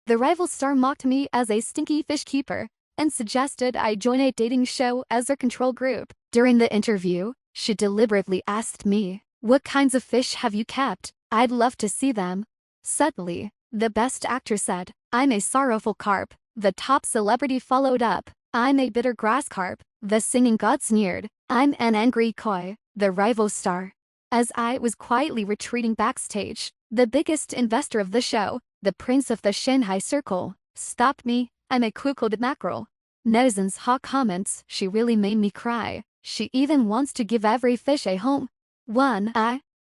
The rival star mocked me as a stinky fish keeper and suggested I join a dating show as their control group. During the interview, she deliberately asked me, "What kinds of fish have you kept? I'd love to see them." Subtly, the best actor said, "I'm a sorrowful carp." The top celebrity followed up, "I'm a bitter grass carp." The singing god sneered, "I'm an angry koi." The rival star. As I was quietly retreating backstage, the biggest investor of the show, the prince of the Shanghai Circle, stopped me. "I'm a cuckolded mackerel." Netizens' hot comments, "She really made me cry. She even wants to give every fish a home."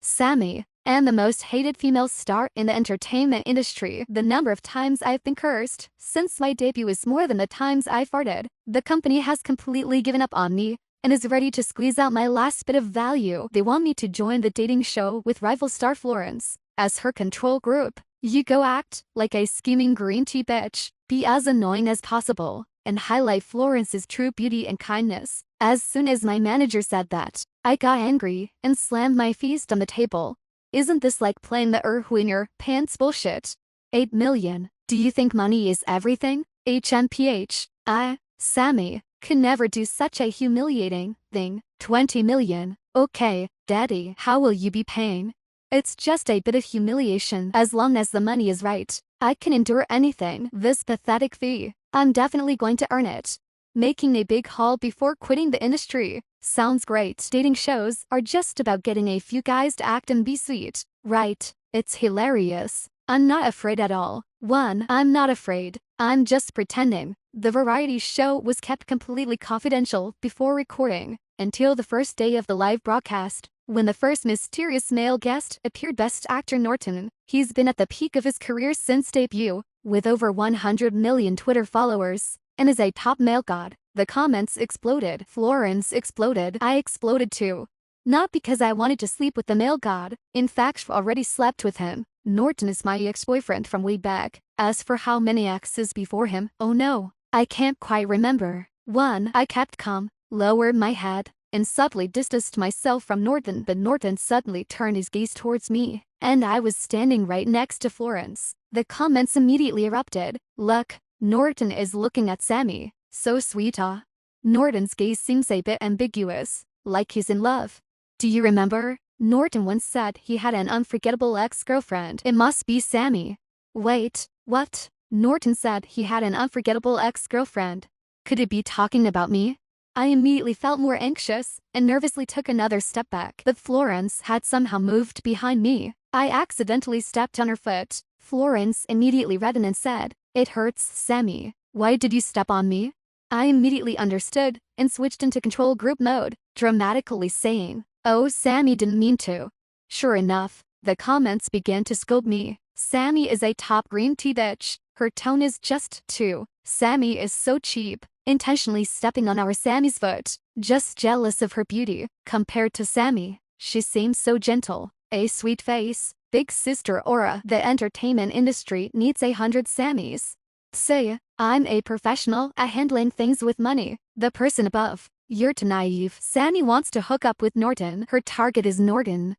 Sammy, am the most hated female star in the entertainment industry. The number of times I've been cursed since my debut is more than the times I farted. The company has completely given up on me and is ready to squeeze out my last bit of value. They want me to join the dating show with rival star Florence as her control group. You go act like a scheming green tea bitch, be as annoying as possible, and highlight Florence's true beauty and kindness. As soon as my manager said that, I got angry and slammed my fist on the table. Isn't this like playing the who in your pants bullshit? 8 million. Do you think money is everything? HMPH. Sammy, could never do such a humiliating thing. 20 million. Okay, daddy, how will you be paying? It's just a bit of humiliation. As long as the money is right, I can endure anything. This pathetic fee, I'm definitely going to earn it. Making a big haul before quitting the industry. Sounds great. Dating shows are just about getting a few guys to act and be sweet, right? It's hilarious. I'm not afraid at all. I'm not afraid. I'm just pretending. The variety show was kept completely confidential before recording until the first day of the live broadcast, when the first mysterious male guest appeared. Best actor Norton. He's been at the peak of his career since debut, with over 100 million Twitter followers, and is a top male god. The comments exploded. Florence exploded. I exploded too. Not because I wanted to sleep with the male god. In fact, I've already slept with him. Norton is my ex-boyfriend from way back. As for how many exes before him, oh no, I can't quite remember. I kept calm, lowered my head, and subtly distanced myself from Norton. But Norton suddenly turned his gaze towards me, and I was standing right next to Florence. The comments immediately erupted. "Look, Norton is looking at Sammy. So sweet, Norton's gaze seems a bit ambiguous, like he's in love. Do you remember? Norton once said he had an unforgettable ex-girlfriend. It must be Sammy." Wait, what? Norton said he had an unforgettable ex-girlfriend. Could it be talking about me? I immediately felt more anxious and nervously took another step back. But Florence had somehow moved behind me. I accidentally stepped on her foot. Florence immediately reddened and said, "It hurts, Sammy. Why did you step on me?" I immediately understood and switched into control group mode, dramatically saying, "Oh, Sammy didn't mean to." Sure enough, the comments began to scold me. "Sammy is a top green tea bitch. Her tone is just too. Sammy is so cheap, intentionally stepping on our Sammy's foot. Just jealous of her beauty. Compared to Sammy, she seems so gentle. A sweet face, big sister aura. The entertainment industry needs 100 Sammys." Say, I'm a professional at handling things with money. The person above. "You're too naive. Sammy wants to hook up with Norton. Her target is Norton."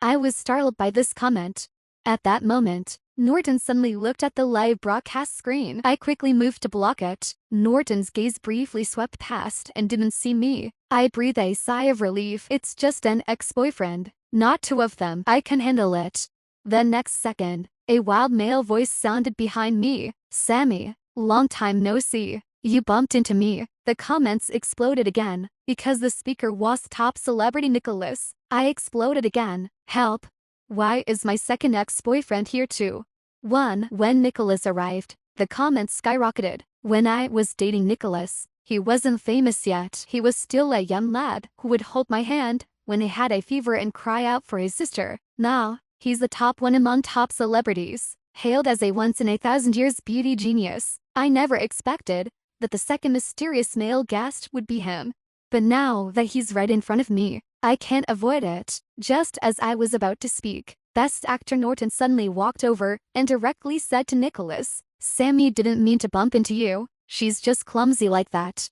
I was startled by this comment. At that moment, Norton suddenly looked at the live broadcast screen. I quickly moved to block it. Norton's gaze briefly swept past and didn't see me. I breathed a sigh of relief. It's just an ex-boyfriend, not two of them. I can handle it. The next second, a wild male voice sounded behind me. "Sammy, long time no see. You bumped into me." The comments exploded again. Because the speaker was top celebrity Nicholas, I exploded again. "Help. Why is my second ex-boyfriend here too?" When Nicholas arrived, the comments skyrocketed. When I was dating Nicholas, he wasn't famous yet. He was still a young lad who would hold my hand when he had a fever and cry out for his sister. Now, he's the top one among top celebrities, hailed as a once-in-a-thousand-years beauty genius. I never expected that the second mysterious male guest would be him. But now that he's right in front of me, I can't avoid it. Just as I was about to speak, Best Actor Norton suddenly walked over and directly said to Nicholas, "Sammy didn't mean to bump into you. She's just clumsy like that."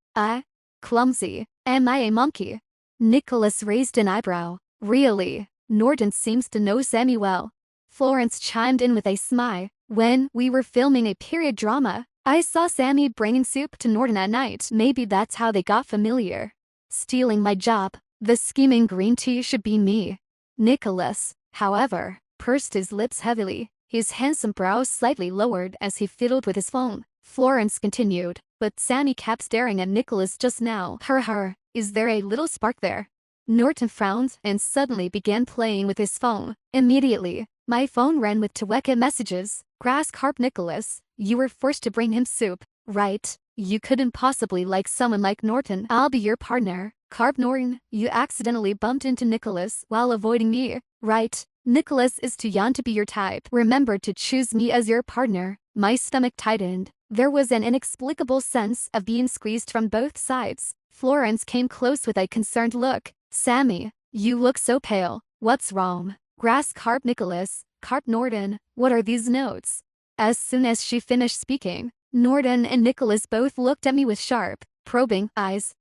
Clumsy? Am I a monkey? Nicholas raised an eyebrow. Really? Norton seems to know Sammy well. Florence chimed in with a smile. When we were filming a period drama, I saw Sammy bringing soup to Norton at night. Maybe that's how they got familiar. Stealing my job. The scheming green tea should be me. Nicholas, however, pursed his lips heavily, his handsome brows slightly lowered as he fiddled with his phone. Florence continued, but Sammy kept staring at Nicholas just now. Her, is there a little spark there? Norton frowned and suddenly began playing with his phone. Immediately, my phone rang with Tweka messages. Grass carp Nicholas, you were forced to bring him soup, right? You couldn't possibly like someone like Norton. I'll be your partner. Carp Norton, you accidentally bumped into Nicholas while avoiding me, right? Nicholas is too young to be your type. Remember to choose me as your partner. My stomach tightened. There was an inexplicable sense of being squeezed from both sides. Florence came close with a concerned look. Sammy, you look so pale. What's wrong? Grass carp Nicholas, Carp Norton, what are these notes? As soon as she finished speaking, Norton and Nicholas both looked at me with sharp, probing eyes.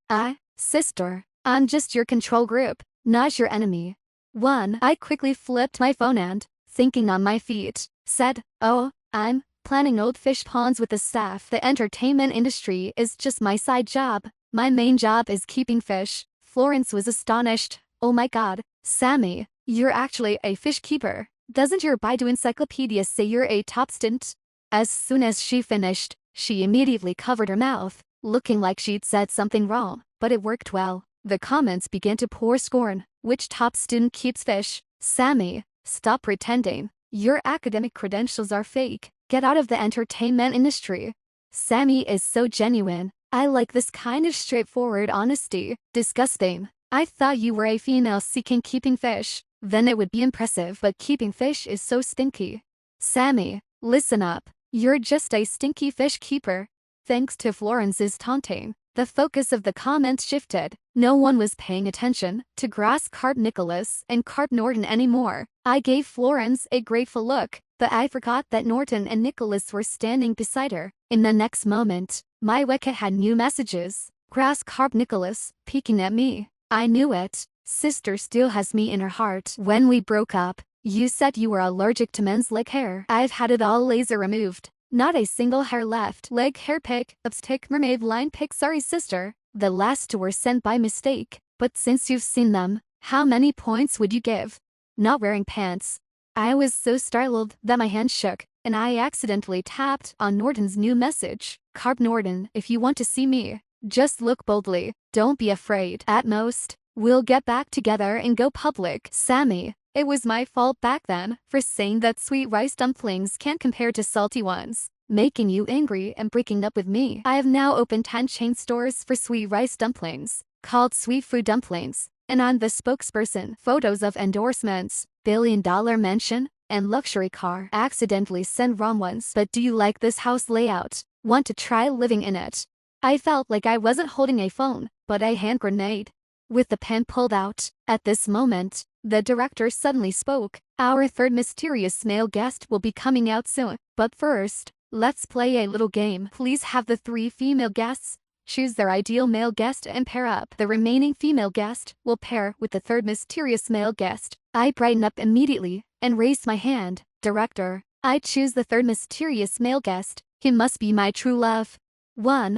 Sister, I'm just your control group, not your enemy. I quickly flipped my phone and, thinking on my feet, said, oh, I'm planning old fish ponds with the staff. The entertainment industry is just my side job. My main job is keeping fish. Florence was astonished. Oh my god, Sammy, you're actually a fish keeper. Doesn't your Baidu encyclopedia say you're a top student? As soon as she finished, she immediately covered her mouth, looking like she'd said something wrong, but it worked well. The comments began to pour scorn. Which top student keeps fish? Sammy, stop pretending. Your academic credentials are fake. Get out of the entertainment industry. Sammy is so genuine. I like this kind of straightforward honesty. Disgusting. I thought you were a female seeking keeping fish. Then it would be impressive, but keeping fish is so stinky. Sammy, listen up. You're just a stinky fish keeper. Thanks to Florence's taunting, the focus of the comments shifted. No one was paying attention to Grass Carp Nicholas and Carp Norton anymore. I gave Florence a grateful look, but I forgot that Norton and Nicholas were standing beside her. In the next moment, my Weka had new messages. Grass Carp Nicholas, peeking at me. I knew it. Sister still has me in her heart. When we broke up, you said you were allergic to men's leg hair. I've had it all laser removed. Not a single hair left. Leg hair pic, lipstick, mermaid line pic. Sorry sister. The last two were sent by mistake. But since you've seen them, how many points would you give? Not wearing pants. I was so startled that my hand shook, and I accidentally tapped on Norton's new message. Carp Norton, if you want to see me, just look boldly. Don't be afraid. At most, we'll get back together and go public. Sammy, it was my fault back then for saying that sweet rice dumplings can't compare to salty ones, making you angry and breaking up with me. I have now opened 10 chain stores for sweet rice dumplings, called Sweet Food Dumplings, and I'm the spokesperson. Photos of endorsements, billion-dollar mansion, and luxury car. Accidentally sent wrong ones. But do you like this house layout? Want to try living in it? I felt like I wasn't holding a phone, but a hand grenade. With the pen pulled out, at this moment, the director suddenly spoke. Our third mysterious male guest will be coming out soon. But first, let's play a little game. Please have the 3 female guests choose their ideal male guest and pair up. The remaining female guest will pair with the third mysterious male guest. I brightened up immediately and raised my hand. Director, I choose the third mysterious male guest. He must be my true love.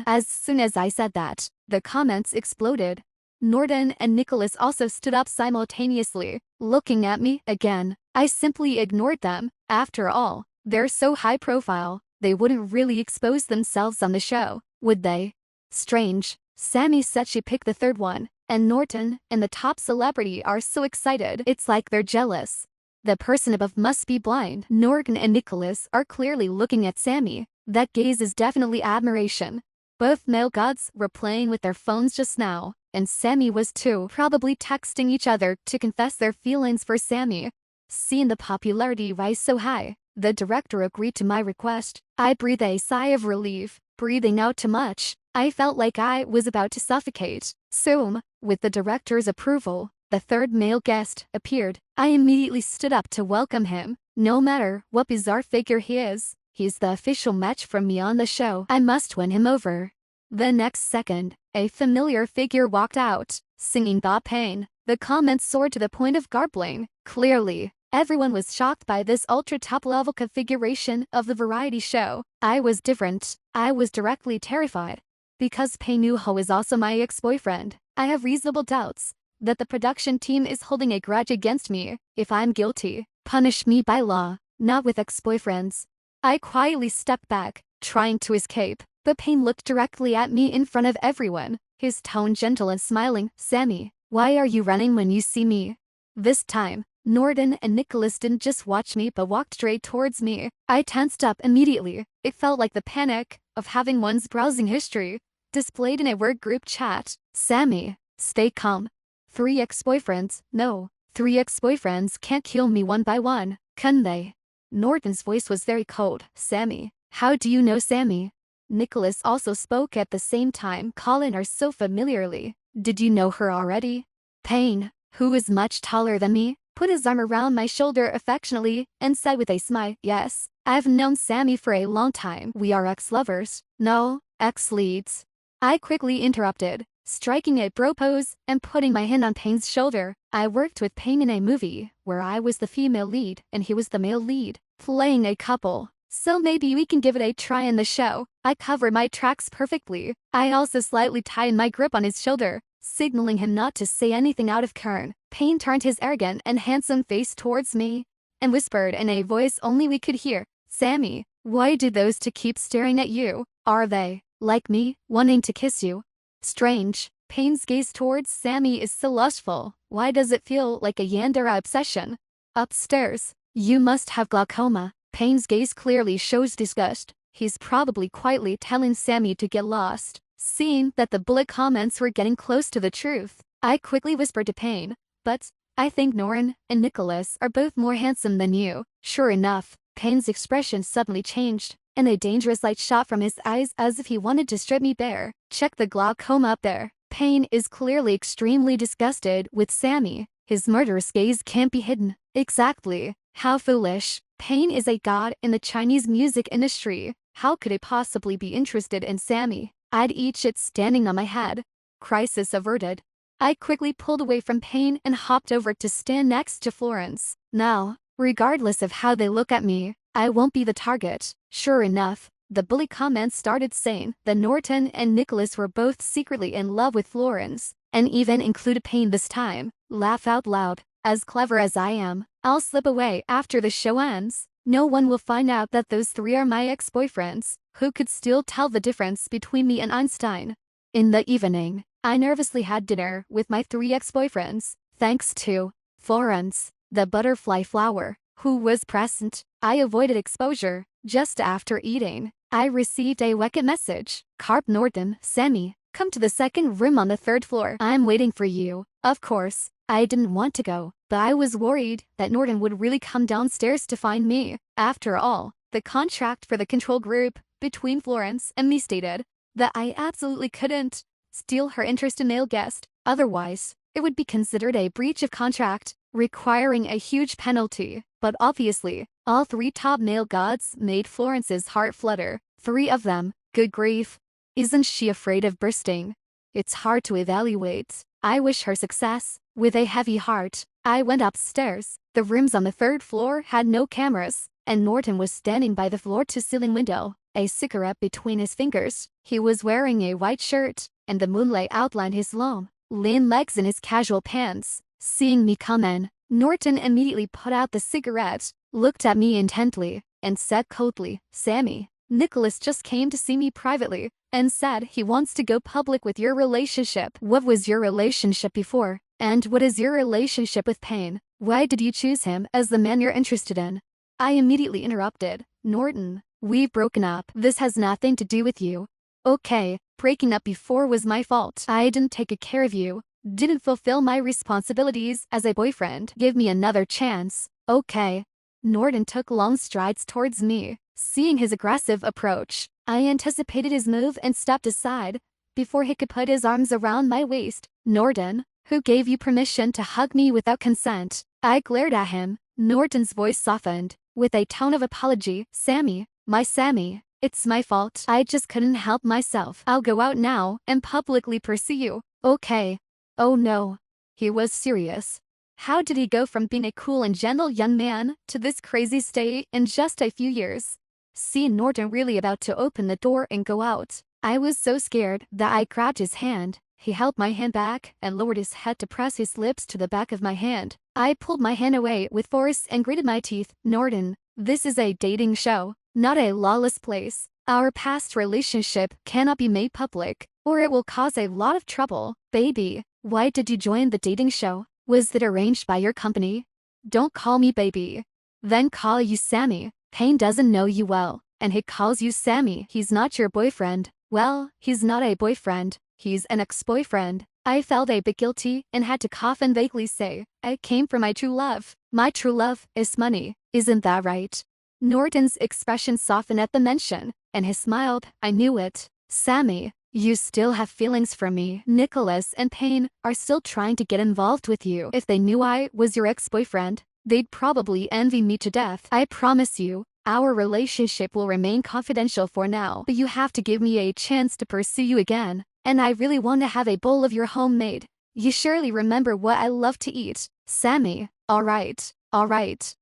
As soon as I said that, the comments exploded. Norton and Nicholas also stood up simultaneously, looking at me again. I simply ignored them. After all, they're so high profile, they wouldn't really expose themselves on the show, would they? Strange. Sammy said she picked the third one, and Norton and the top celebrity are so excited. It's like they're jealous. The person above must be blind. Norton and Nicholas are clearly looking at Sammy. That gaze is definitely admiration. Both male gods were playing with their phones just now, and Sammy was too, probably texting each other to confess their feelings for Sammy. Seeing the popularity rise so high, the director agreed to my request. I breathed a sigh of relief. Breathing out too much, I felt like I was about to suffocate. Soon, with the director's approval, the third male guest appeared. I immediately stood up to welcome him. No matter what bizarre figure he is, he's the official match for me on the show. I must win him over. The next second, a familiar figure walked out, singing "The Pain." The comments soared to the point of garbling. Clearly, Everyone was shocked by this ultra top-level configuration of the variety show. I was different. I was directly terrified. Because Pei Nu-ho is also my ex-boyfriend, I have reasonable doubts that the production team is holding a grudge against me. If I'm guilty, punish me by law, not with ex-boyfriends. I quietly stepped back, trying to escape, but Payne looked directly at me in front of everyone, his tone gentle and smiling. Sammy, why are you running when you see me? This time, Norton and Nicholas didn't just watch me but walked straight towards me. I tensed up immediately. It felt like the panic of having one's browsing history displayed in a word group chat. Sammy, stay calm. 3 ex-boyfriends, no. 3 ex-boyfriends can't kill me one by one, can they? Norton's voice was very cold. Sammy, how do you know Sammy? Nicholas also spoke at the same time, calling her so familiarly. Did you know her already? Payne, who is much taller than me, put his arm around my shoulder affectionately and said with a smile, yes, I've known Sammy for a long time. We are ex-lovers. No, ex-leads. I quickly interrupted, striking a bro pose and putting my hand on Payne's shoulder. I worked with Payne in a movie where I was the female lead and he was the male lead, playing a couple. So maybe we can give it a try in the show. I covered my tracks perfectly. I also slightly tightened my grip on his shoulder, signaling him not to say anything out of turn. Payne turned his arrogant and handsome face towards me and whispered in a voice only we could hear, Sammy, why do those 2 keep staring at you? Are they, like me, wanting to kiss you? Strange. Payne's gaze towards Sammy is so lustful. Why does it feel like a yandere obsession? Upstairs. You must have glaucoma. Payne's gaze clearly shows disgust. He's probably quietly telling Sammy to get lost. Seeing that the bullet comments were getting close to the truth, I quickly whispered to Payne, but I think Norton and Nicholas are both more handsome than you. Sure enough, Payne's expression suddenly changed, and a dangerous light shot from his eyes as if he wanted to strip me bare. Check the glaucoma up there. Payne is clearly extremely disgusted with Sammy. His murderous gaze can't be hidden. Exactly. How foolish. Payne is a god in the Chinese music industry. How could he possibly be interested in Sammy? I'd eat shit standing on my head. Crisis averted. I quickly pulled away from Payne and hopped over to stand next to Florence. Now, regardless of how they look at me, I won't be the target. Sure enough, the bully comments started saying that Norton and Nicholas were both secretly in love with Florence, and even included Payne this time. Laugh out loud. As clever as I am, I'll slip away after the show ends. No one will find out that those 3 are my ex-boyfriends. Who could still tell the difference between me and Einstein? In the evening, I nervously had dinner with my 3 ex-boyfriends, thanks to Florence, the butterfly flower, who was present. I avoided exposure. Just after eating, I received a wicked message. Carp Norton, Sammy, come to the 2nd room on the 3rd floor. I'm waiting for you. Of course, I didn't want to go, but I was worried that Norton would really come downstairs to find me. After all, the contract for the control group between Florence and me stated that I absolutely couldn't steal her interest in male guest. Otherwise, it would be considered a breach of contract, requiring a huge penalty. But obviously, all 3 top male gods made Florence's heart flutter. 3 of them. Good grief. Isn't she afraid of bursting? It's hard to evaluate. I wish her success. With a heavy heart, I went upstairs. The rooms on the 3rd floor had no cameras, and Norton was standing by the floor-to-ceiling window, a cigarette between his fingers. He was wearing a white shirt, and the moonlight outlined his long, lean legs in his casual pants. Seeing me come in, Norton immediately put out the cigarette, looked at me intently, and said coldly, Sammy, Nicholas just came to see me privately, and said he wants to go public with your relationship. What was your relationship before? And what is your relationship with Payne? Why did you choose him as the man you're interested in? I immediately interrupted. Norton, we've broken up. This has nothing to do with you. Okay, breaking up before was my fault. I didn't take care of you. Didn't fulfill my responsibilities as a boyfriend. Give me another chance. Okay. Norton took long strides towards me. Seeing his aggressive approach, I anticipated his move and stepped aside before he could put his arms around my waist. Norton, who gave you permission to hug me without consent? I glared at him. Norton's voice softened, with a tone of apology. Sammy, my Sammy, it's my fault. I just couldn't help myself. I'll go out now and publicly pursue you. Okay. Oh no. He was serious. How did he go from being a cool and gentle young man to this crazy state in just a few years? Seeing Norton really about to open the door and go out, I was so scared that I grabbed his hand. He held my hand back and lowered his head to press his lips to the back of my hand. I pulled my hand away with force and gritted my teeth. Norton, this is a dating show, not a lawless place. Our past relationship cannot be made public, or it will cause a lot of trouble. Baby, why did you join the dating show? Was it arranged by your company? Don't call me baby. Then call you Sammy. Payne doesn't know you well, and he calls you Sammy. He's not your boyfriend. Well, he's not a boyfriend. He's an ex-boyfriend. I felt a bit guilty and had to cough and vaguely say, I came for my true love. My true love is money. Isn't that right? Norton's expression softened at the mention, and he smiled. I knew it. Sammy, you still have feelings for me. Nicholas and Payne are still trying to get involved with you. If they knew I was your ex-boyfriend, they'd probably envy me to death. I promise you, our relationship will remain confidential for now, but you have to give me a chance to pursue you again. And I really want to have a bowl of your homemade. You surely remember what I love to eat. Sammy, all right.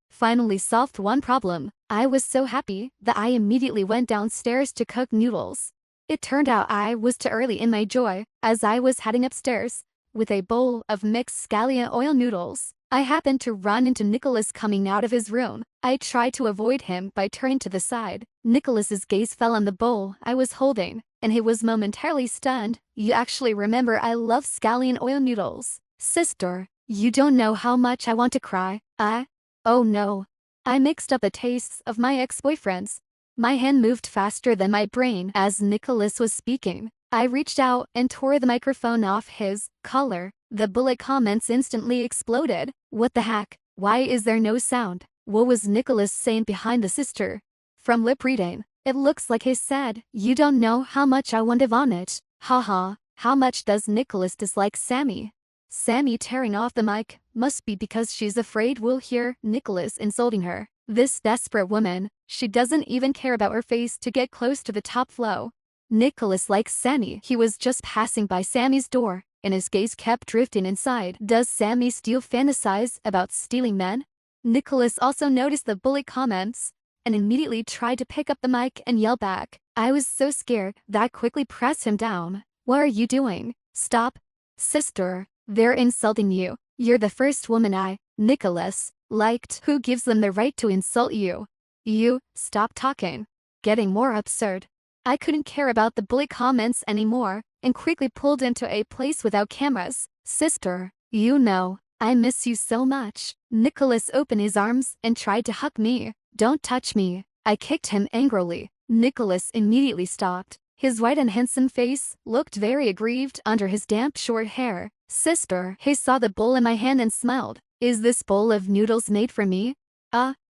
Finally solved one problem. I was so happy that I immediately went downstairs to cook noodles. It turned out I was too early in my joy, as I was heading upstairs with a bowl of mixed scallion oil noodles. I happened to run into Nicholas coming out of his room. I tried to avoid him by turning to the side. Nicholas's gaze fell on the bowl I was holding, and he was momentarily stunned. You actually remember I love scallion oil noodles. Sister, you don't know how much I want to cry. Oh no. I mixed up the tastes of my ex-boyfriends. My hand moved faster than my brain as Nicholas was speaking. I reached out and tore the microphone off his collar. The bullet comments instantly exploded. What the heck? Why is there no sound? What was Nicholas saying behind the sister? From lip reading, it looks like he said, you don't know how much I want to vomit. Haha, how much does Nicholas dislike Sammy? Sammy tearing off the mic must be because she's afraid we'll hear Nicholas insulting her. This desperate woman, she doesn't even care about her face to get close to the top flow. Nicholas likes Sammy. He was just passing by Sammy's door, and his gaze kept drifting inside. Does Sammy still fantasize about stealing men? Nicholas also noticed the bully comments and immediately tried to pick up the mic and yell back. I was so scared that I quickly pressed him down. What are you doing? Stop. Sister, they're insulting you. You're the first woman Nicholas, liked. Who gives them the right to insult you? You, stop talking. Getting more absurd. I couldn't care about the bully comments anymore and quickly pulled into a place without cameras. Sister, you know, I miss you so much. Nicholas opened his arms and tried to hug me. Don't touch me. I kicked him angrily. Nicholas immediately stopped. His white and handsome face looked very aggrieved under his damp short hair. Sister, he saw the bowl in my hand and smiled. Is this bowl of noodles made for me?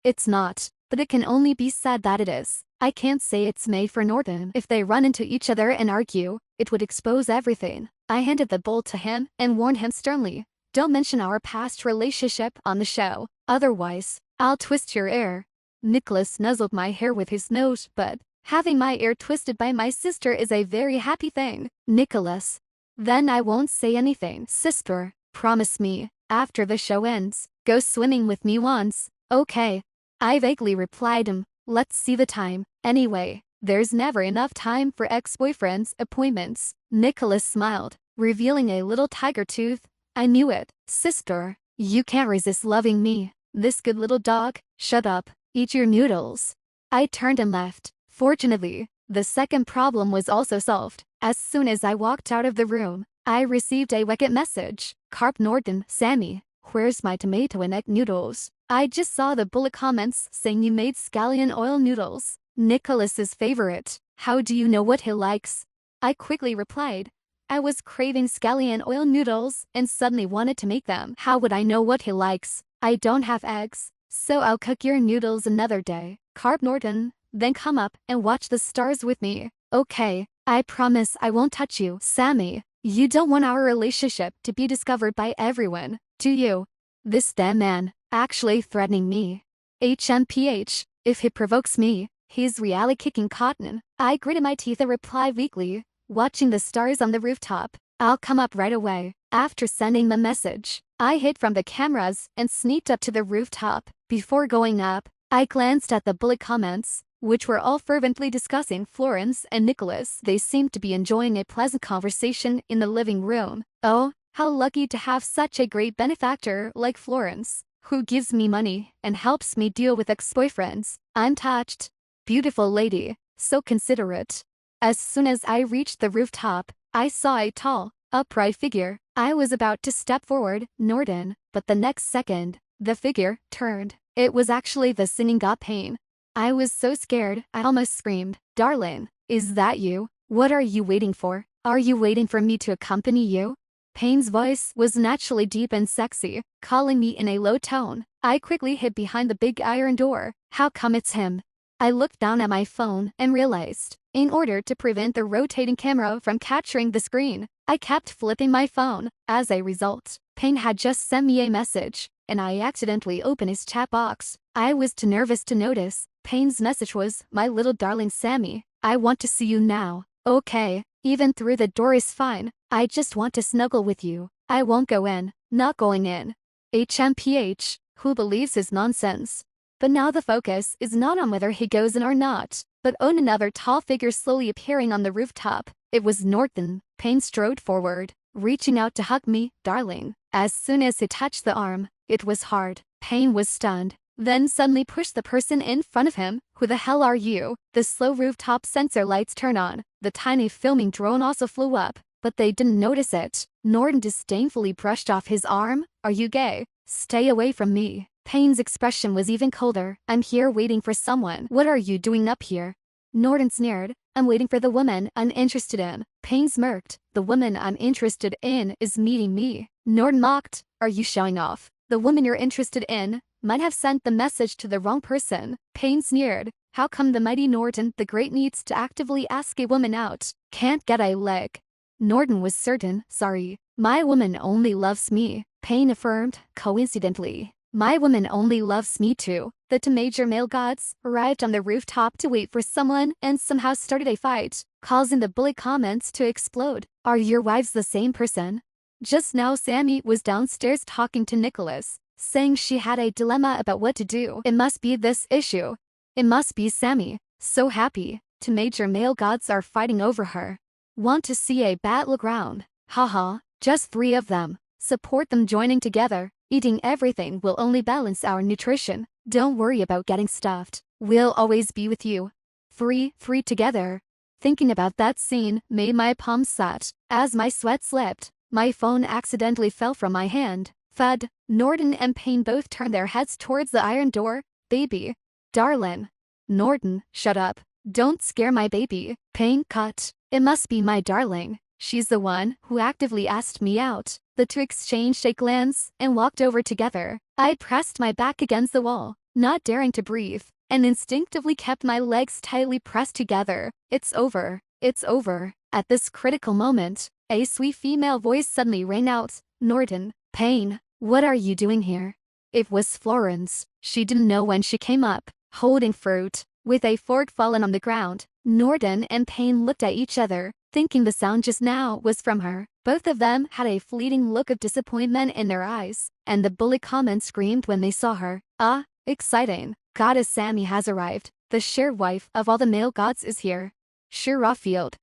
It's not, but it can only be said that it is. I can't say it's made for Norton. If they run into each other and argue, it would expose everything. I handed the bowl to him and warned him sternly, don't mention our past relationship on the show, otherwise, I'll twist your ear. Nicholas nuzzled my hair with his nose, but having my ear twisted by my sister is a very happy thing. Nicholas. Then I won't say anything. Sister, promise me, after the show ends, go swimming with me once, okay? I vaguely replied let's see the time. Anyway, there's never enough time for ex-boyfriends' appointments. Nicholas smiled, revealing a little tiger tooth. I knew it. Sister, you can't resist loving me. This good little dog. Shut up. Eat your noodles. I turned and left. Fortunately, the second problem was also solved. As soon as I walked out of the room, I received a wicked message. Carp Norton, Sammy, where's my tomato and egg noodles? I just saw the bullet comments saying you made scallion oil noodles. Nicholas's favorite. How do you know what he likes? I quickly replied. I was craving scallion oil noodles and suddenly wanted to make them. How would I know what he likes? I don't have eggs, so I'll cook your noodles another day. Carp Norton, then come up and watch the stars with me. Okay, I promise I won't touch you. Sammy, you don't want our relationship to be discovered by everyone, do you? This damn man, actually threatening me. HMPH, if he provokes me, he's really kicking cotton. I gritted my teeth and replied weakly, watching the stars on the rooftop. I'll come up right away. After sending the message, I hid from the cameras and sneaked up to the rooftop. Before going up, I glanced at the bullet comments, which were all fervently discussing Florence and Nicholas. They seemed to be enjoying a pleasant conversation in the living room. Oh, how lucky to have such a great benefactor like Florence, who gives me money and helps me deal with ex-boyfriends. I'm touched. Beautiful lady, so considerate. As soon as I reached the rooftop, I saw a tall, upright figure. I was about to step forward, Norton, but the next second, the figure turned. It was actually the singing god Payne. I was so scared, I almost screamed. Darling, is that you? What are you waiting for? Are you waiting for me to accompany you? Payne's voice was naturally deep and sexy, calling me in a low tone. I quickly hid behind the big iron door. How come it's him? I looked down at my phone and realized, in order to prevent the rotating camera from capturing the screen, I kept flipping my phone. As a result, Payne had just sent me a message, and I accidentally opened his chat box. I was too nervous to notice. Payne's message was, "My little darling Sammy, I want to see you now." Okay, even through the door is fine. I just want to snuggle with you. I won't go in. Not going in. HMPH, who believes his nonsense? But now the focus is not on whether he goes in or not, but on another tall figure slowly appearing on the rooftop. It was Norton. Payne strode forward, reaching out to hug me. Darling. As soon as he touched the arm, it was hard. Payne was stunned, then suddenly pushed the person in front of him. Who the hell are you? The slow rooftop sensor lights turn on. The tiny filming drone also flew up, but they didn't notice it. Norton disdainfully brushed off his arm. Are you gay? Stay away from me. Payne's expression was even colder. I'm here waiting for someone. What are you doing up here? Norton sneered. I'm waiting for the woman I'm interested in. Payne smirked. The woman I'm interested in is meeting me. Norton mocked. Are you showing off? The woman you're interested in might have sent the message to the wrong person. Payne sneered. How come the mighty Norton the Great needs to actively ask a woman out? Can't get a leg. Norton was certain. Sorry. My woman only loves me. Payne affirmed. Coincidentally, my woman only loves me too. The two major male gods arrived on the rooftop to wait for someone and somehow started a fight, causing the bullet comments to explode. Are your wives the same person? Just now Sammy was downstairs talking to Nicholas, saying she had a dilemma about what to do. It must be this issue. It must be Sammy. So happy. Two major male gods are fighting over her. Want to see a battleground? Haha, just three of them. Support them joining together. Eating everything will only balance our nutrition. Don't worry about getting stuffed. We'll always be with you. Free together. Thinking about that scene made my palms sweat. As my sweat slipped, my phone accidentally fell from my hand. Thud. Norton and Payne both turned their heads towards the iron door. Baby. Darling. Norton, shut up. Don't scare my baby. Payne cut. It must be my darling. She's the one who actively asked me out. The two exchanged a glance and walked over together. I pressed my back against the wall, not daring to breathe, and instinctively kept my legs tightly pressed together. It's over. It's over. At this critical moment, a sweet female voice suddenly rang out. Norton. Payne. What are you doing here? It was Florence. She didn't know when she came up, holding fruit. With a fork fallen on the ground, Norton and Payne looked at each other, thinking the sound just now was from her. Both of them had a fleeting look of disappointment in their eyes, and the bullet comment screamed when they saw her. Ah, exciting. Goddess Sammy has arrived. The shared wife of all the male gods is here. Shirafield.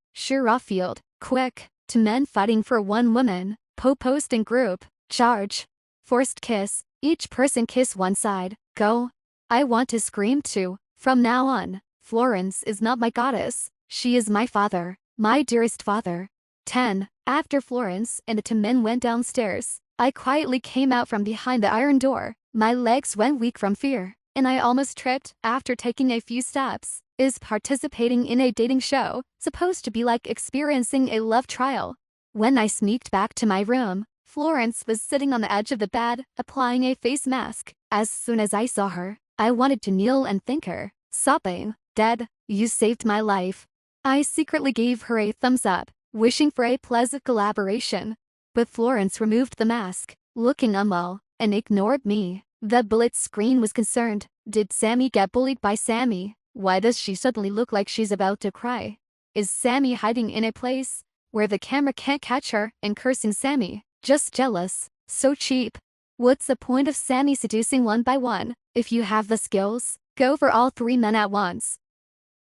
Quick. Two men fighting for one woman. Post in group. Charge. Forced kiss. Each person kiss one side. Go. I want to scream too. From now on, Florence is not my goddess. She is my father. My dearest father. 10. After Florence and the two men went downstairs, I quietly came out from behind the iron door. My legs went weak from fear, and I almost tripped after taking a few steps. Is participating in a dating show supposed to be like experiencing a love trial? When I sneaked back to my room, Florence was sitting on the edge of the bed, applying a face mask. As soon as I saw her, I wanted to kneel and thank her. Sobbing. Dad, you saved my life. I secretly gave her a thumbs up, wishing for a pleasant collaboration. But Florence removed the mask, looking unwell, and ignored me. The bullet screen was concerned. Did Sammy get bullied by Sammy? Why does she suddenly look like she's about to cry? Is Sammy hiding in a place where the camera can't catch her and cursing Sammy? Just jealous. So cheap. What's the point of Sammy seducing one by one? If you have the skills, go for all 3 men at once.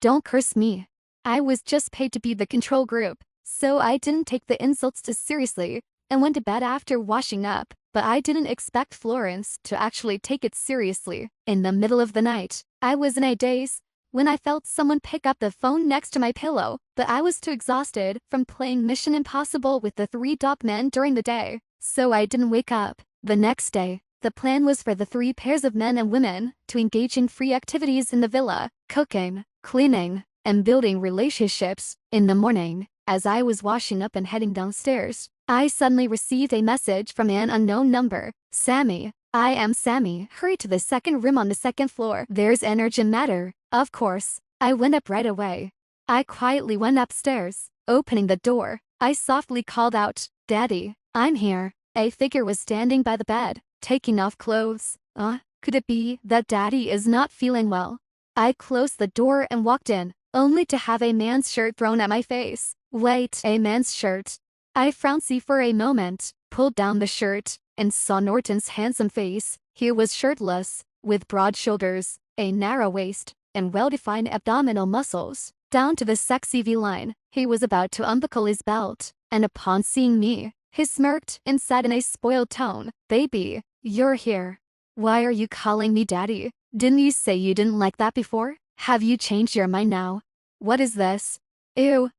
Don't curse me. I was just paid to be the control group, so I didn't take the insults too seriously and went to bed after washing up, but I didn't expect Florence to actually take it seriously. In the middle of the night, I was in a daze when I felt someone pick up the phone next to my pillow, but I was too exhausted from playing Mission Impossible with the 3 dog men during the day, so I didn't wake up. The next day, the plan was for the 3 pairs of men and women to engage in free activities in the villa, cooking, cleaning, and building relationships. In the morning, as I was washing up and heading downstairs, I suddenly received a message from an unknown number. Sammy, I am Sammy. Hurry to the second room on the 2nd floor. There's an urgent matter. Of course, I went up right away. I quietly went upstairs. Opening the door, I softly called out, Daddy, I'm here. A figure was standing by the bed, taking off clothes. Could it be that Daddy is not feeling well? I closed the door and walked in, only to have a man's shirt thrown at my face. Wait, a man's shirt? I frowned for a moment, pulled down the shirt, and saw Norton's handsome face. He was shirtless, with broad shoulders, a narrow waist, and well-defined abdominal muscles, down to the sexy V-line. He was about to unbuckle his belt, and upon seeing me, he smirked and said in a spoiled tone, Baby, you're here. Why are you calling me Daddy? Didn't you say you didn't like that before? Have you changed your mind now? What is this? Ew,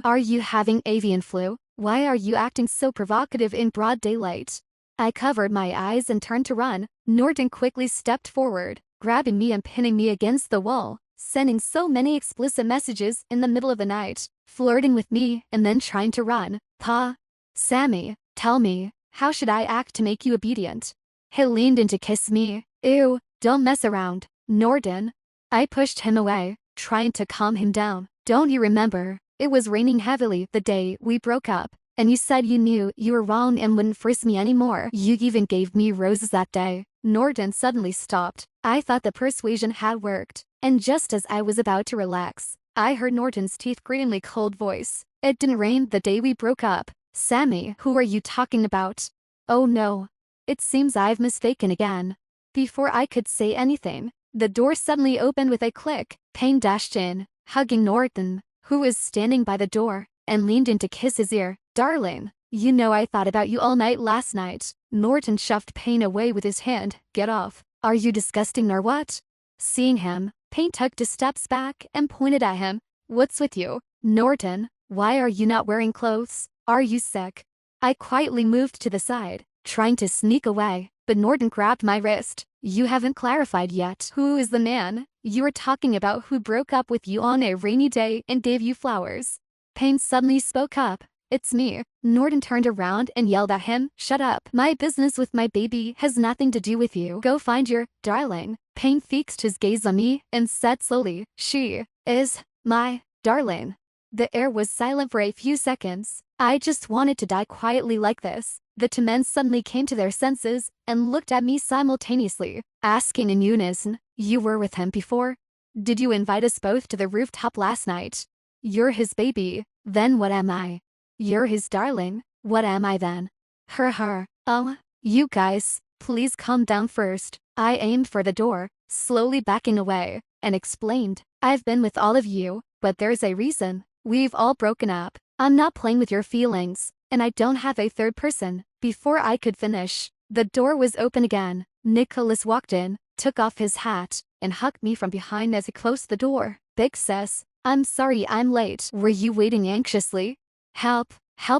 are you having avian flu? Why are you acting so provocative in broad daylight? I covered my eyes and turned to run. Norton quickly stepped forward, grabbing me and pinning me against the wall, sending so many explicit messages in the middle of the night, flirting with me and then trying to run. Pa. Sammy, tell me, how should I act to make you obedient? He leaned in to kiss me. Ew, don't mess around, Norton. I pushed him away, trying to calm him down. Don't you remember? It was raining heavily the day we broke up, and you said you knew you were wrong and wouldn't frisk me anymore. You even gave me roses that day. Norton suddenly stopped. I thought the persuasion had worked, and just as I was about to relax, I heard Norton's teeth-grittingly cold voice. It didn't rain the day we broke up. Sammy, who are you talking about? Oh no. It seems I've mistaken again. Before I could say anything, the door suddenly opened with a click. Payne dashed in, hugging Norton, who was standing by the door, and leaned in to kiss his ear. Darling, you know I thought about you all night last night. Norton shoved Payne away with his hand. Get off. Are you disgusting or what? Seeing him, Payne took 2 steps back and pointed at him. What's with you, Norton? Why are you not wearing clothes? Are you sick? I quietly moved to the side, trying to sneak away, but Norton grabbed my wrist. You haven't clarified yet. Who is the man you were talking about who broke up with you on a rainy day and gave you flowers? Payne suddenly spoke up. It's me. Norton turned around and yelled at him. Shut up. My business with my baby has nothing to do with you. Go find your darling. Payne fixed his gaze on me and said slowly, She is my darling. The air was silent for a few seconds. I just wanted to die quietly like this. The 2 men suddenly came to their senses and looked at me simultaneously, asking in unison, You were with him before? Did you invite us both to the rooftop last night? You're his baby. Then what am I? You're his darling. What am I then? Her. Oh, you guys, please calm down first. I aimed for the door, slowly backing away, and explained, I've been with all of you, but there's a reason. We've all broken up. I'm not playing with your feelings, and I don't have a third person. Before I could finish, the door was open again. Nicholas walked in, took off his hat, and hugged me from behind as he closed the door. Big sis, I'm sorry I'm late. Were you waiting anxiously? Help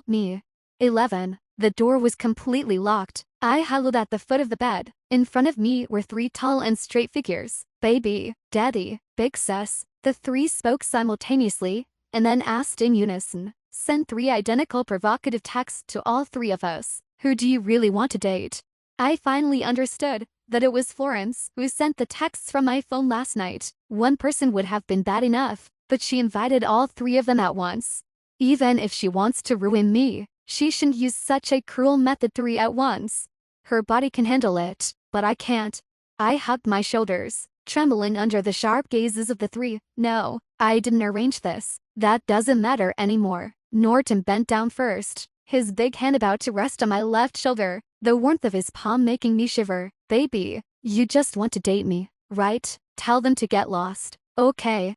me. 11. The door was completely locked. I huddled at the foot of the bed. In front of me were 3 tall and straight figures. Baby, Daddy, Big sis. The 3 spoke simultaneously, and then asked in unison. Send 3 identical provocative texts to all 3 of us. Who do you really want to date? I finally understood that it was Florence who sent the texts from my phone last night. One person would have been bad enough, but she invited all 3 of them at once. Even if she wants to ruin me, she shouldn't use such a cruel method 3 at once. Her body can handle it, but I can't. I hugged my shoulders, trembling under the sharp gazes of the 3. No, I didn't arrange this. That doesn't matter anymore. Norton bent down first, his big hand about to rest on my left shoulder, the warmth of his palm making me shiver. Baby, you just want to date me, right? Tell them to get lost. Okay.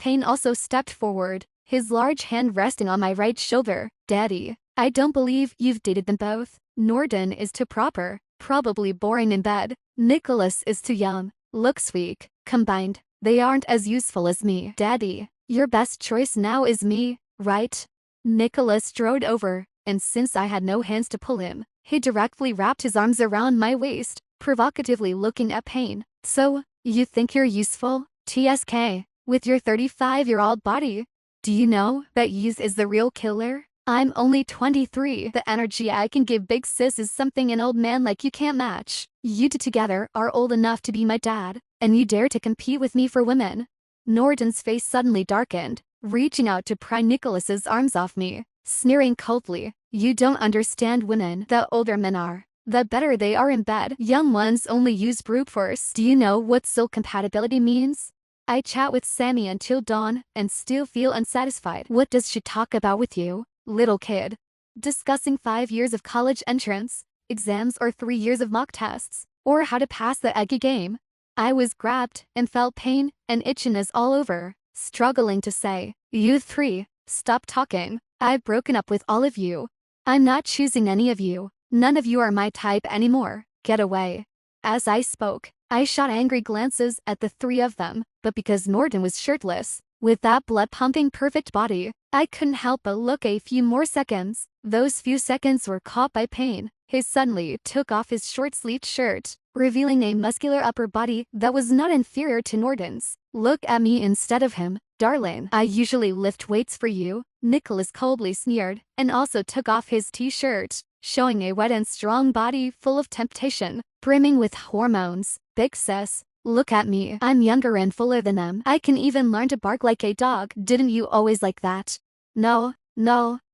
Payne also stepped forward, his large hand resting on my right shoulder. Daddy, I don't believe you've dated them both. Norden is too proper, probably boring in bed. Nicholas is too young, looks weak. Combined, they aren't as useful as me. Daddy, your best choice now is me, right? Nicholas strode over, and since I had no hands to pull him, he directly wrapped his arms around my waist, provocatively looking at Payne. So, you think you're useful? TSK, with your 35-year-old body? Do you know that youth is the real killer? I'm only 23. The energy I can give big sis is something an old man like you can't match. You two together are old enough to be my dad, and you dare to compete with me for women. Norden's face suddenly darkened, reaching out to pry Nicholas's arms off me, sneering coldly. You don't understand women. The older men are, the better they are in bed. Young ones only use brute force. Do you know what soul compatibility means? I chat with Sammy until dawn and still feel unsatisfied. What does she talk about with you, little kid? Discussing 5 years of college entrance, exams or 3 years of mock tests, or how to pass the eggy game. I was grabbed and felt pain and itchiness all over, struggling to say, you three, stop talking. I've broken up with all of you. I'm not choosing any of you. None of you are my type anymore. Get away. As I spoke, I shot angry glances at the three of them, but because Norden was shirtless, with that blood-pumping perfect body, I couldn't help but look a few more seconds. Those few seconds were caught by Payne. He suddenly took off his short-sleeved shirt, revealing a muscular upper body that was not inferior to Norden's. Look at me instead of him, darling. I usually lift weights for you, Nicholas coldly sneered, and also took off his t-shirt, showing a wet and strong body full of temptation, brimming with hormones. Big sis, look at me. I'm younger and fuller than them. I can even learn to bark like a dog. Didn't you always like that? No,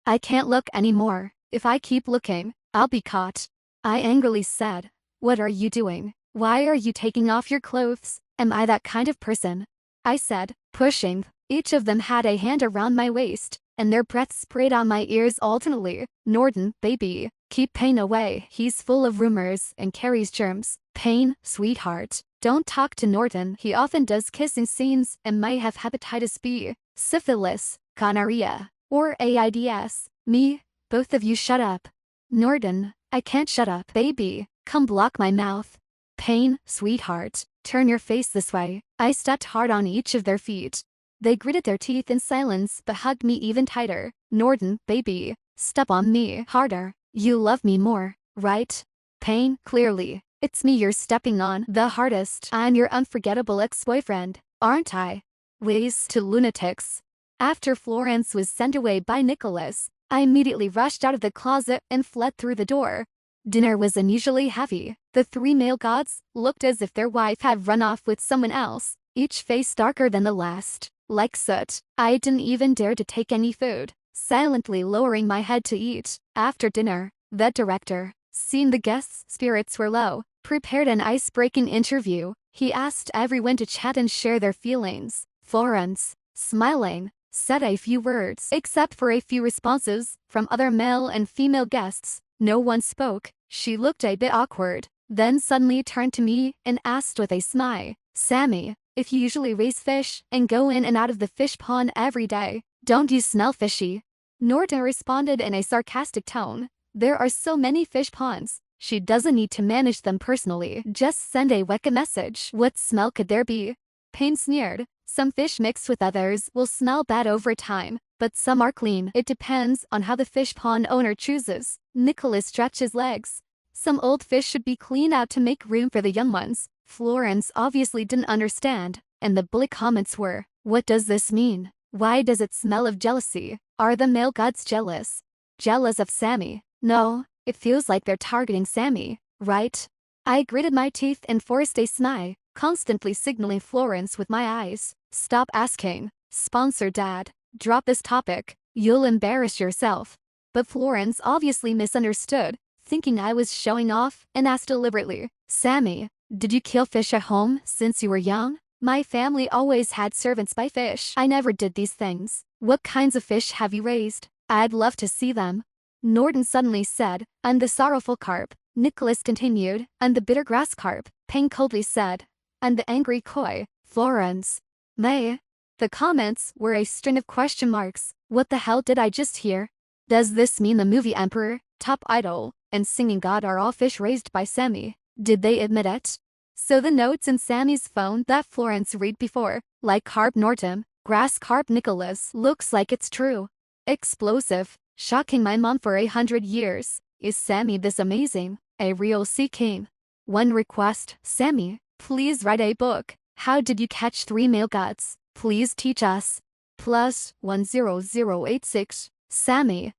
I can't look anymore. If I keep looking, I'll be caught. I angrily said. What are you doing? Why are you taking off your clothes? Am I that kind of person? I said, pushing. Each of them had a hand around my waist, and their breath sprayed on my ears alternately. Norden, baby, keep Payne away. He's full of rumors and carries germs. Payne, sweetheart, don't talk to Norden. He often does kissing scenes and might have hepatitis B, syphilis, gonorrhea, or AIDS. Me, both of you shut up. Norden, I can't shut up. Baby, come block my mouth. Payne, sweetheart, turn your face this way. I stepped hard on each of their feet. They gritted their teeth in silence but hugged me even tighter. Norden, baby, step on me harder. You love me more, right? Payne, clearly, it's me you're stepping on the hardest. I'm your unforgettable ex-boyfriend, aren't I? Ways to lunatics. After Florence was sent away by Nicholas, I immediately rushed out of the closet and fled through the door. Dinner was unusually heavy. The three male gods looked as if their wife had run off with someone else, each face darker than the last, like soot. I didn't even dare to take any food, silently lowering my head to eat. After dinner, the director, seeing the guests' spirits were low, prepared an ice-breaking interview. He asked everyone to chat and share their feelings. Florence, smiling, said a few words. Except for a few responses from other male and female guests, no one spoke. She looked a bit awkward, then suddenly turned to me and asked with a smile, Sammy, if you usually raise fish and go in and out of the fish pond every day, don't you smell fishy? Norden responded in a sarcastic tone. There are so many fish ponds, she doesn't need to manage them personally. Just send a Weka message. What smell could there be? Payne sneered. Some fish mixed with others will smell bad over time, but some are clean. It depends on how the fish pond owner chooses. Nicholas stretched his legs. Some old fish should be cleaned out to make room for the young ones. Florence obviously didn't understand, and the bully comments were, what does this mean? Why does it smell of jealousy? Are the male gods jealous? Jealous of Sammy? No, it feels like they're targeting Sammy, right? I gritted my teeth and forced a smile, constantly signaling Florence with my eyes. Stop asking. Sponsor Dad. Drop this topic. You'll embarrass yourself. But Florence obviously misunderstood, thinking I was showing off, and asked deliberately, Sammy, did you kill fish at home since you were young? My family always had servants by fish. I never did these things. What kinds of fish have you raised? I'd love to see them. Norton suddenly said, "I'm the sorrowful carp." Nicholas continued, "I'm the bitter grass carp." Payne coldly said, "I'm the angry koi." Florence. May. The comments were a string of question marks. What the hell did I just hear? Does this mean the movie Emperor, Top Idol, and Singing God are all fish raised by Sammy? Did they admit it? So the notes in Sammy's phone that Florence read before, like carp Norton, grass carp Nicholas, looks like it's true. Explosive. Shocking my mom for 100 years. Is Sammy this amazing? A real sea king. One request, Sammy, please write a book. How did you catch 3 male gods? Please teach us. Plus 10086. Sammy.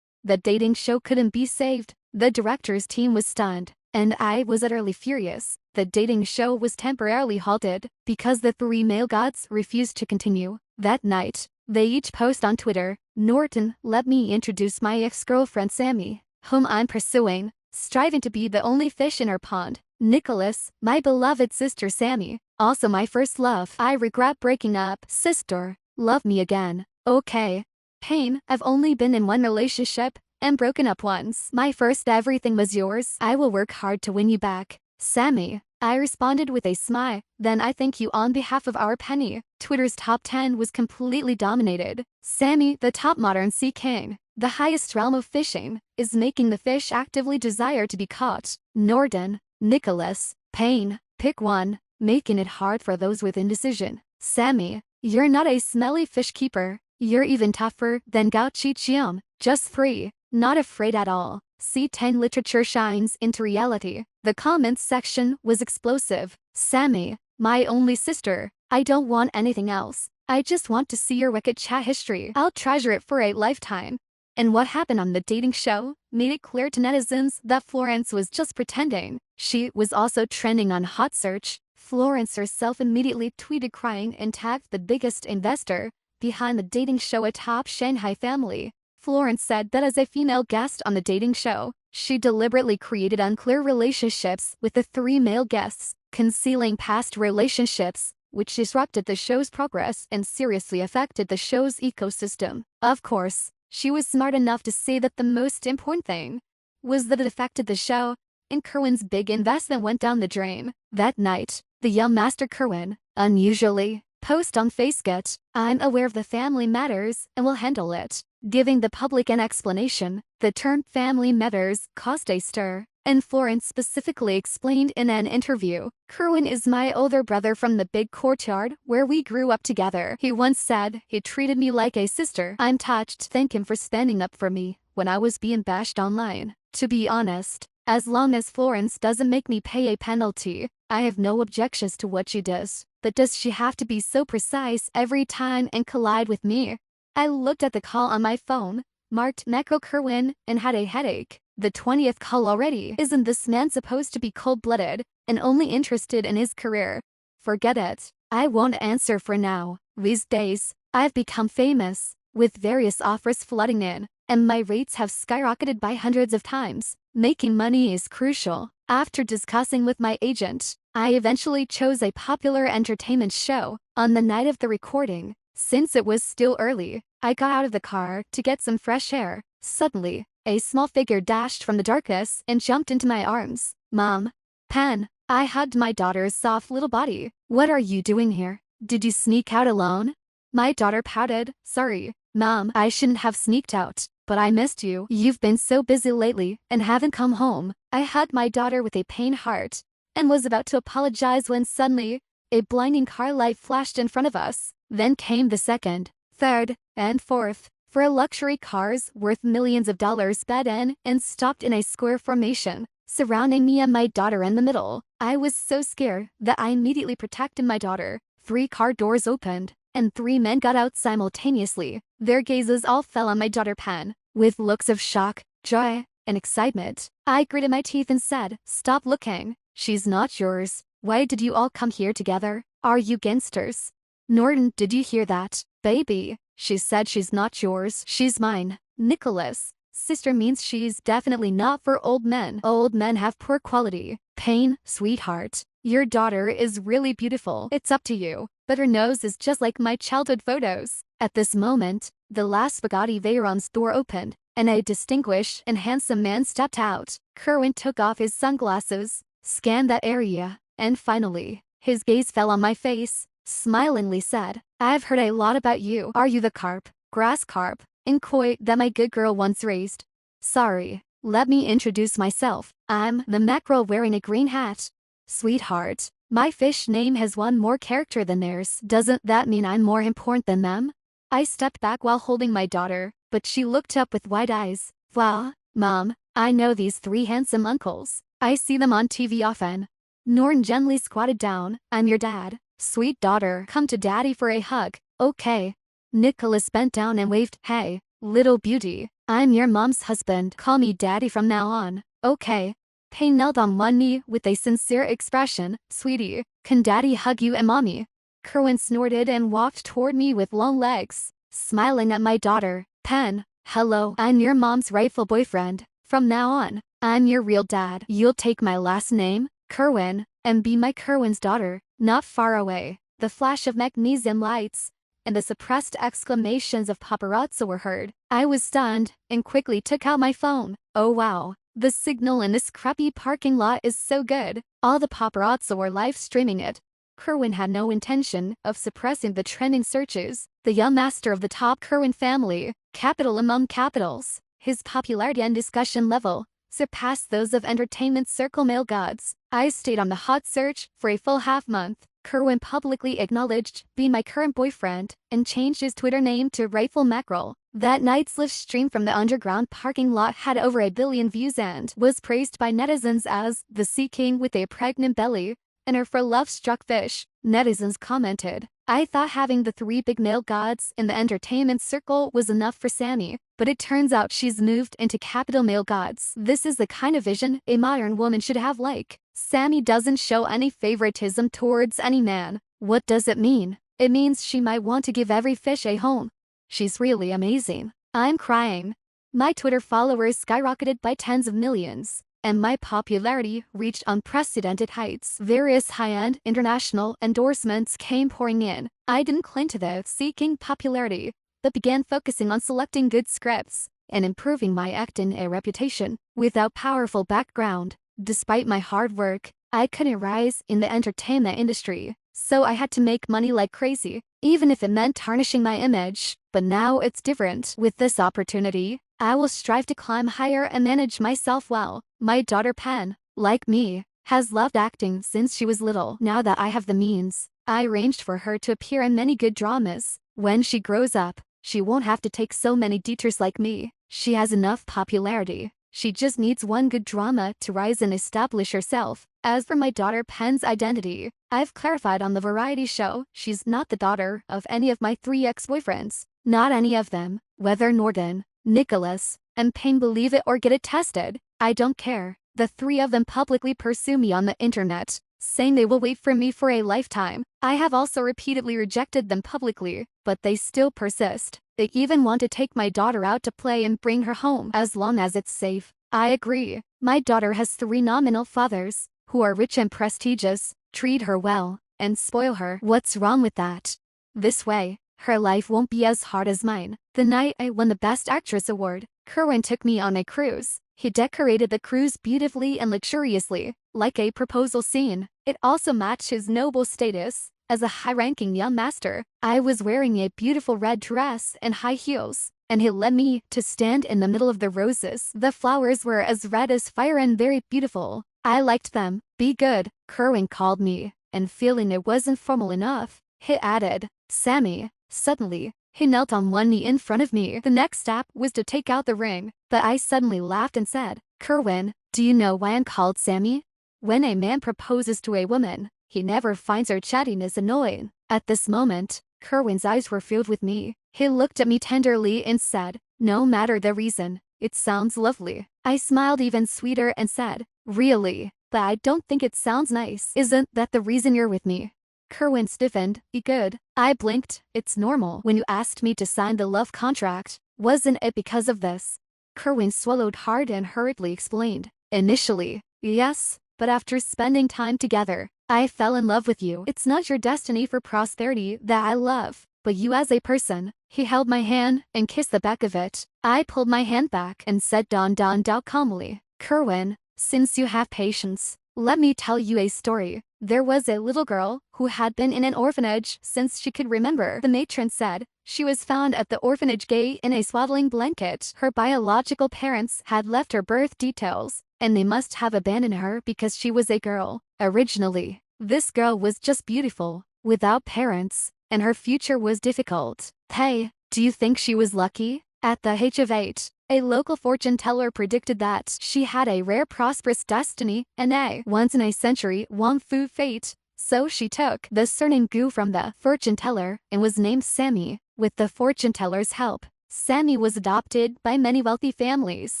The dating show couldn't be saved. The director's team was stunned, and I was utterly furious. The dating show was temporarily halted because the 3 male gods refused to continue. That night, they each post on Twitter, "Norton, let me introduce my ex-girlfriend Sammy, whom I'm pursuing, striving to be the only fish in our pond. Nicholas, my beloved sister Sammy, also my first love. I regret breaking up. Sister, love me again. Okay. Payne, I've only been in one relationship and broken up once. My first everything was yours. I will work hard to win you back. Sammy." I responded with a smile, "Then I thank you on behalf of our Penny." Twitter's top 10 was completely dominated. Sammy, the top modern sea king, the highest realm of fishing, is making the fish actively desire to be caught. Norton, Nicholas, Payne, pick one, making it hard for those with indecision. Sammy, you're not a smelly fish keeper. You're even tougher than Gao Chi Chiam. Just 3, not afraid at all. C10 literature shines into reality. The comments section was explosive. Sammy, my only sister. I don't want anything else. I just want to see your wicked chat history. I'll treasure it for a lifetime. And what happened on the dating show made it clear to netizens that Florence was just pretending. She was also trending on Hot Search. Florence herself immediately tweeted crying and tagged the biggest investor behind the dating show atop Shanghai family. Florence said that as a female guest on the dating show, she deliberately created unclear relationships with the 3 male guests, concealing past relationships, which disrupted the show's progress and seriously affected the show's ecosystem. Of course, she was smart enough to say that the most important thing was that it affected the show, and Kerwin's big investment went down the drain. That night, the young Master Kerwin, unusually, post on Facebook, "I'm aware of the family matters and will handle it," giving the public an explanation. The term family matters caused a stir, and Florence specifically explained in an interview, "Kerwin is my older brother from the big courtyard where we grew up together. He once said he treated me like a sister. I'm touched. Thank him for standing up for me when I was being bashed online." To be honest, as long as Florence doesn't make me pay a penalty, I have no objections to what she does. But does she have to be so precise every time and collide with me? I looked at the call on my phone, marked Necro Kerwin, and had a headache. The 20th call already. Isn't this man supposed to be cold-blooded and only interested in his career? Forget it. I won't answer for now. These days, I've become famous, with various offers flooding in, and my rates have skyrocketed by hundreds of times. Making money is crucial. After discussing with my agent, I eventually chose a popular entertainment show. On the night of the recording, since it was still early, I got out of the car to get some fresh air. Suddenly, a small figure dashed from the darkness and jumped into my arms. "Mom." "Pen." I hugged my daughter's soft little body. "What are you doing here? Did you sneak out alone?" My daughter pouted. "Sorry, Mom, I shouldn't have sneaked out, but I missed you. You've been so busy lately and haven't come home." I hugged my daughter with a pained heart and was about to apologize when suddenly, a blinding car light flashed in front of us. Then came the second, third, and fourth. 4 luxury cars worth millions of dollars sped in and stopped in a square formation, surrounding me and my daughter in the middle. I was so scared that I immediately protected my daughter. 3 car doors opened, and 3 men got out simultaneously. Their gazes all fell on my daughter Pen, with looks of shock, joy, and excitement. I gritted my teeth and said, "Stop looking. She's not yours. Why did you all come here together? Are you gangsters?" "Norton, did you hear that? Baby, she said she's not yours, she's mine." "Nicholas, sister means she's definitely not for old men. Old men have poor quality." "Payne, sweetheart, your daughter is really beautiful. It's up to you, but her nose is just like my childhood photos." At this moment, the last Bugatti Veyron's door opened, and a distinguished and handsome man stepped out. Kerwin took off his sunglasses, scanned that area, and finally, his gaze fell on my face, smilingly said, "I've heard a lot about you. Are you the carp, grass carp, and koi that my good girl once raised?" "Sorry, let me introduce myself. I'm the mackerel wearing a green hat." "Sweetheart, my fish name has one more character than theirs. Doesn't that mean I'm more important than them?" I stepped back while holding my daughter, but she looked up with wide eyes. "Wow, Mom, I know these three handsome uncles. I see them on TV often." Norn gently squatted down. "I'm your dad. Sweet daughter, come to daddy for a hug." "Okay." Nicholas bent down and waved. "Hey, little beauty, I'm your mom's husband. Call me daddy from now on." "Okay." Payne knelt on one knee with a sincere expression. "Sweetie, can daddy hug you and mommy?" Kerwin snorted and walked toward me with long legs, smiling at my daughter. "Pen, hello, I'm your mom's rightful boyfriend. From now on, I'm your real dad. You'll take my last name, Kerwin, and be my Kerwin's daughter." Not far away, the flash of magnesium lights and the suppressed exclamations of paparazzi were heard. I was stunned and quickly took out my phone. Oh wow, the signal in this crappy parking lot is so good. All the paparazzi were live streaming it. Kerwin had no intention of suppressing the trending searches. The young master of the top Kerwin family, capital among capitals, his popularity and discussion level surpassed those of entertainment circle male gods. I stayed on the hot search for a full half-month. Kerwin publicly acknowledged being my current boyfriend and changed his Twitter name to Rightful Mackerel. That night's live stream from the underground parking lot had over 1 billion views and was praised by netizens as the sea king with a pregnant belly and her for love-struck fish. Netizens commented, "I thought having the three big male gods in the entertainment circle was enough for Sammy, but it turns out she's moved into capital male gods. This is the kind of vision a modern woman should have like. Sammy doesn't show any favoritism towards any man." What does it mean? It means she might want to give every fish a home. She's really amazing. I'm crying. My Twitter followers skyrocketed by tens of millions, and my popularity reached unprecedented heights. Various high-end international endorsements came pouring in. I didn't cling to the seeking popularity, but began focusing on selecting good scripts and improving my acting and reputation. Without powerful background, despite my hard work, I couldn't rise in the entertainment industry, so I had to make money like crazy, even if it meant tarnishing my image. But now it's different. With this opportunity, I will strive to climb higher and manage myself well. My daughter Pen, like me, has loved acting since she was little. Now that I have the means, I arranged for her to appear in many good dramas. When she grows up, she won't have to take so many detours like me. She has enough popularity. She just needs one good drama to rise and establish herself. As for my daughter Pen's identity, I've clarified on the variety show she's not the daughter of any of my 3 ex-boyfriends. Not any of them. Whether Norden, Nicholas, and Payne believe it or get it tested, I don't care. The 3 of them publicly pursue me on the internet, saying they will wait for me for a lifetime. I have also repeatedly rejected them publicly, but they still persist. They even want to take my daughter out to play and bring her home as long as it's safe. I agree. My daughter has 3 nominal fathers, who are rich and prestigious, treat her well, and spoil her. What's wrong with that? This way, her life won't be as hard as mine. The night I won the Best Actress award, Kerwin took me on a cruise. He decorated the cruise beautifully and luxuriously, like a proposal scene. It also matched his noble status as a high-ranking young master. I was wearing a beautiful red dress and high heels, and he led me to stand in the middle of the roses. The flowers were as red as fire and very beautiful. I liked them. "Be good," Kerwin called me, and feeling it wasn't formal enough, he added, "Sammy." Suddenly, he knelt on one knee in front of me. The next step was to take out the ring, but I suddenly laughed and said, "Kerwin, do you know why I'm called Sammy?" When a man proposes to a woman, he never finds her chattiness annoying. At this moment, Kerwin's eyes were filled with me. He looked at me tenderly and said, "No matter the reason, it sounds lovely." I smiled even sweeter and said, "Really? But I don't think it sounds nice." "Isn't that the reason you're with me?" Kerwin stiffened. "Be good." I blinked. "It's normal. When you asked me to sign the love contract, wasn't it because of this?" Kerwin swallowed hard and hurriedly explained. "Initially, yes, but after spending time together, I fell in love with you. It's not your destiny for prosperity that I love, but you as a person. He held my hand and kissed the back of it. I pulled my hand back and said don calmly, Kerwin, since you have patience, let me tell you a story. There was a little girl who had been in an orphanage since she could remember. The matron said she was found at the orphanage gate in a swaddling blanket. Her biological parents had left her birth details, and they must have abandoned her because she was a girl. Originally, this girl was just beautiful, without parents, and her future was difficult. Hey, do you think she was lucky? At the age of 8, a local fortune teller predicted that she had a rare prosperous destiny and a once-in-a-century Wong Fu fate. So she took the surname Gu from the fortune teller and was named Sammy. With the fortune teller's help, Sammy was adopted by many wealthy families.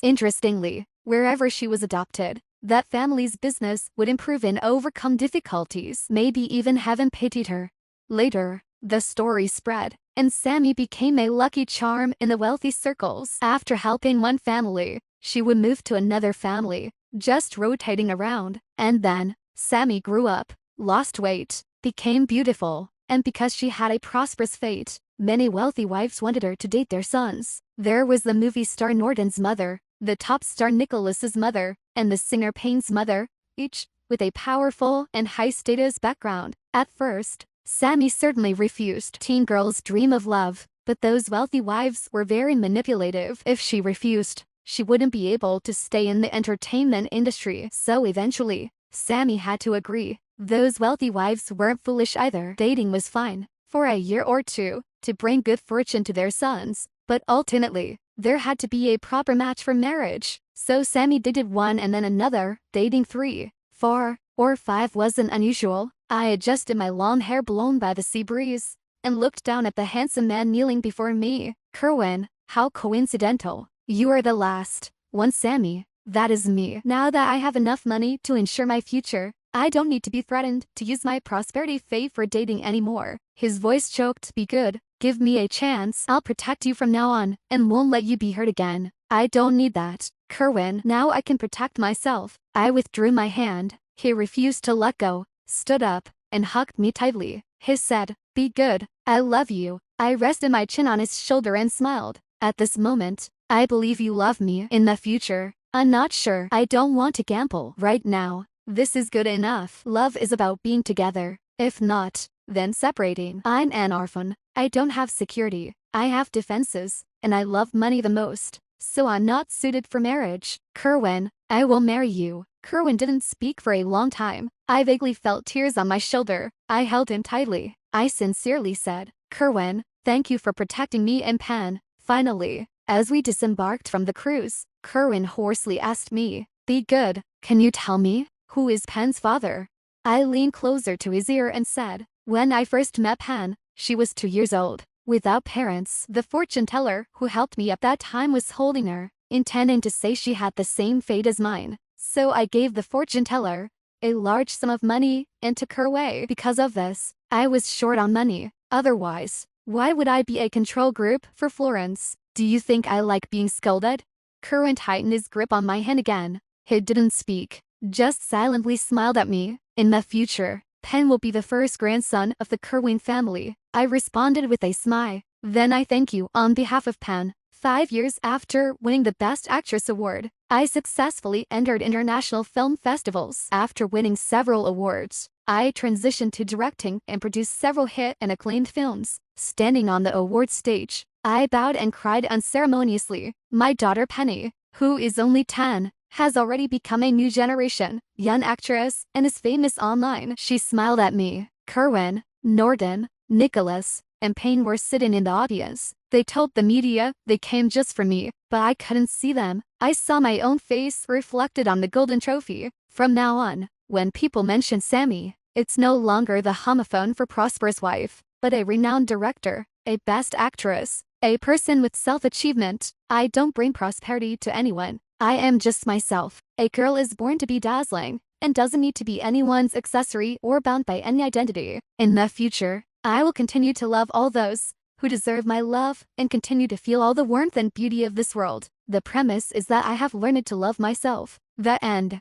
Interestingly, wherever she was adopted, that family's business would improve and overcome difficulties. Maybe even heaven pitied her. Later, the story spread, and Sammy became a lucky charm in the wealthy circles. After helping one family, she would move to another family, just rotating around. And then, Sammy grew up, lost weight, became beautiful, and because she had a prosperous fate, many wealthy wives wanted her to date their sons. There was the movie star Norton's mother, the top star Nicholas's mother, and the singer Payne's mother, each with a powerful and high-status background. At first, Sammy certainly refused. Teen girls dream of love, but those wealthy wives were very manipulative. If she refused, she wouldn't be able to stay in the entertainment industry. So eventually, Sammy had to agree. Those wealthy wives weren't foolish either. Dating was fine for a year or two to bring good fortune to their sons, but ultimately, there had to be a proper match for marriage. So Sammy dated one and then another. Dating 3, 4, or 5 wasn't unusual. I adjusted my long hair blown by the sea breeze and looked down at the handsome man kneeling before me. Kerwin, how coincidental. You are the last one, Sammy. That is me. Now that I have enough money to ensure my future, I don't need to be threatened to use my prosperity fate for dating anymore. His voice choked. Be good. Give me a chance. I'll protect you from now on and won't let you be hurt again. I don't need that, Kerwin. Now I can protect myself. I withdrew my hand. He refused to let go, stood up, and hugged me tightly. He said, be good. I love you. I rested my chin on his shoulder and smiled. At this moment, I believe you love me. In the future, I'm not sure. I don't want to gamble right now. This is good enough. Love is about being together. If not, then separating. I'm an orphan. I don't have security. I have defenses, and I love money the most. So I'm not suited for marriage. Kerwin, I will marry you. Kerwin didn't speak for a long time. I vaguely felt tears on my shoulder. I held him tightly. I sincerely said, Kerwin, thank you for protecting me and Pan. Finally, as we disembarked from the cruise, Kerwin hoarsely asked me, be good, can you tell me, who is Pan's father? I leaned closer to his ear and said, when I first met Pan, she was 2 years old, without parents. The fortune teller who helped me at that time was holding her, intending to say she had the same fate as mine. So I gave the fortune teller a large sum of money and took her away. Because of this, I was short on money. Otherwise, why would I be a control group for Florence? Do you think I like being scolded? Kerwin tightened his grip on my hand again. He didn't speak, just silently smiled at me. In the future, Pen will be the first grandson of the Kerwin family. I responded with a smile. Then I thank you on behalf of Pen. 5 years after winning the Best Actress award, I successfully entered international film festivals. After winning several awards, I transitioned to directing and produced several hit and acclaimed films. Standing on the award stage, I bowed and cried unceremoniously. My daughter Penny, who is only 10, has already become a new generation, young actress, and is famous online. She smiled at me. Kerwin, Norton, Nicholas, and Payne were sitting in the audience. They told the media they came just for me, but I couldn't see them. I saw my own face reflected on the golden trophy. From now on, when people mention Sammy, it's no longer the homophone for prosperous wife, but a renowned director, a best actress, a person with self-achievement. I don't bring prosperity to anyone. I am just myself. A girl is born to be dazzling and doesn't need to be anyone's accessory or bound by any identity. In the future, I will continue to love all those who deserve my love and continue to feel all the warmth and beauty of this world. The premise is that I have learned to love myself. The end.